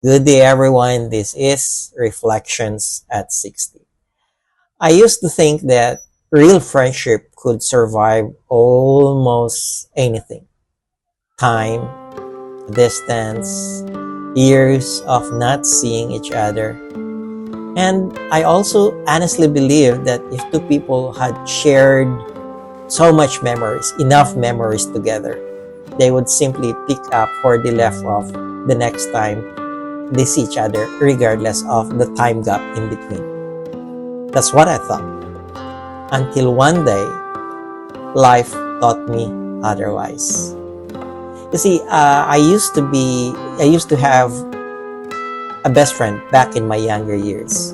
Good day, everyone. This is Reflections at 60. I used to think that real friendship could survive almost anything: time, distance, years of not seeing each other. And I also honestly believe that if two people had shared so much memories, enough memories together, they would simply pick up where they left off the next time they see each other, regardless of the time gap in between. That's what I thought. Until one day, life taught me otherwise. You see, I used to have a best friend back in my younger years.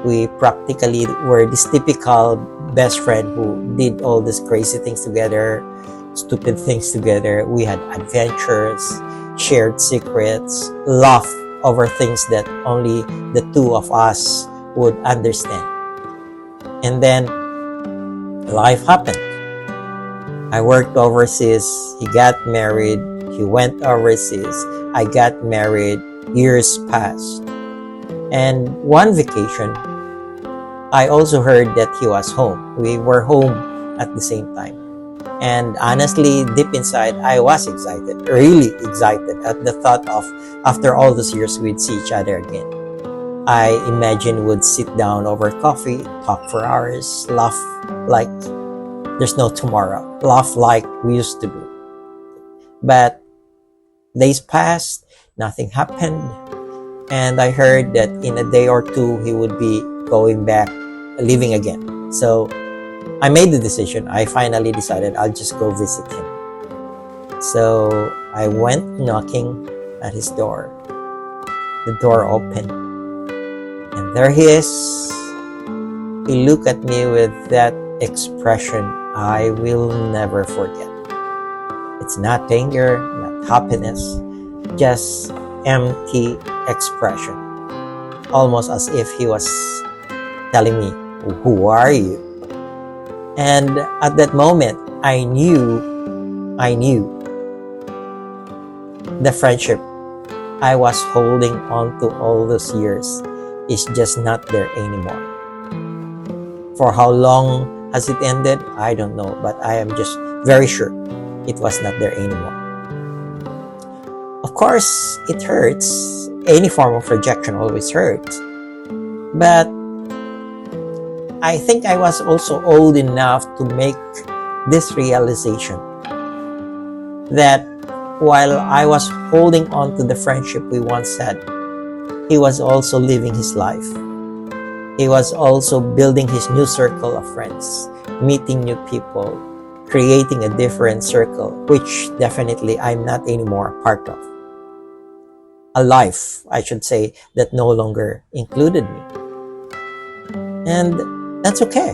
We practically were this typical best friend who did all these crazy things together, stupid things together. We had adventures, shared secrets, laughed over things that only the two of us would understand. And then life happened. I worked overseas, he got married, he went overseas, I got married, years passed. And one vacation, I also heard that he was home. We were home at the same time. And honestly, deep inside, I was excited, really excited at the thought of after all those years we'd see each other again. I imagined we'd sit down over coffee, talk for hours, laugh like there's no tomorrow, laugh like we used to do. But days passed, nothing happened, and I heard that in a day or two he would be going back, living again. So I made the decision. I finally decided I'll just go visit him. So I went knocking at his door. The door opened, and there he is. He looked at me with that expression I will never forget. It's not anger, not happiness, just empty expression. Almost as if he was telling me, "Who are you?" And at that moment, I knew the friendship I was holding on to all those years is just not there anymore. For how long has it ended? I don't know, but I am just very sure it was not there anymore. Of course, it hurts. Any form of rejection always hurts. But I think I was also old enough to make this realization that while I was holding on to the friendship we once had, he was also living his life. He was also building his new circle of friends, meeting new people, creating a different circle, which definitely I'm not anymore a part of. A life, I should say, that no longer included me. And that's okay.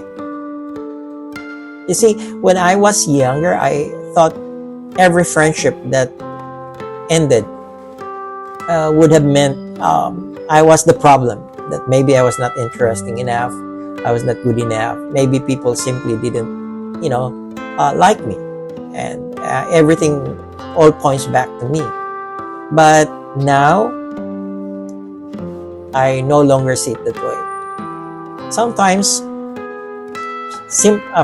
You see, when I was younger, I thought every friendship that ended would have meant I was the problem, that maybe I was not interesting enough, I was not good enough, maybe people simply didn't, like me, and everything all points back to me. But now, I no longer see it that way. Sometimes,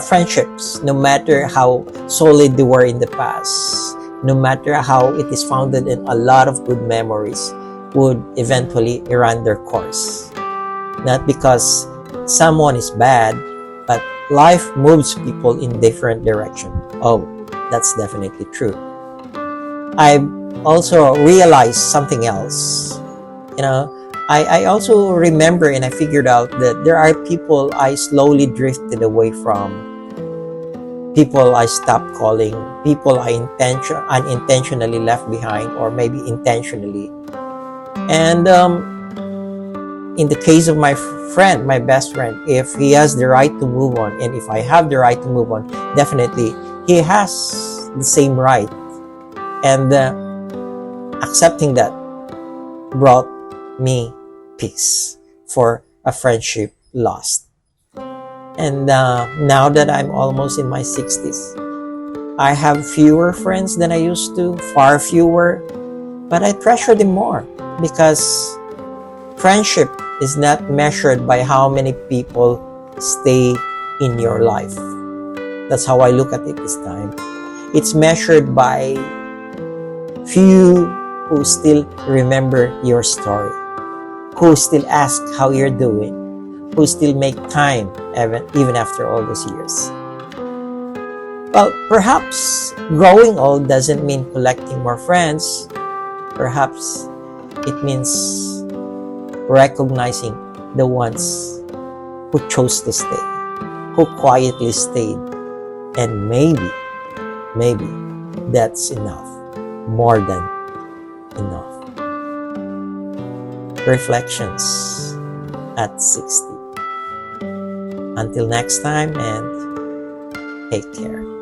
friendships, no matter how solid they were in the past, no matter how it is founded in a lot of good memories, would eventually run their course. Not because someone is bad, but life moves people in different direction. Oh, that's definitely true. I also realized something else. I also remember and I figured out that there are people I slowly drifted away from, people I stopped calling, people I unintentionally left behind, or maybe intentionally. And in the case of my friend, my best friend, if he has the right to move on, and if I have the right to move on, definitely he has the same right. And accepting that brought me peace for a friendship lost. And now that I'm almost in my 60s, I have fewer friends than I used to, far fewer. but I treasure them more because friendship is not measured by how many people stay in your life. That's how I look at it this time. It's measured by few who still remember your story, who still ask how you're doing, who still make time even after all those years. Well, perhaps growing old doesn't mean collecting more friends. Perhaps it means recognizing the ones who chose to stay, who quietly stayed, and maybe that's enough, more than enough. Reflections at 60. Until next time, and take care.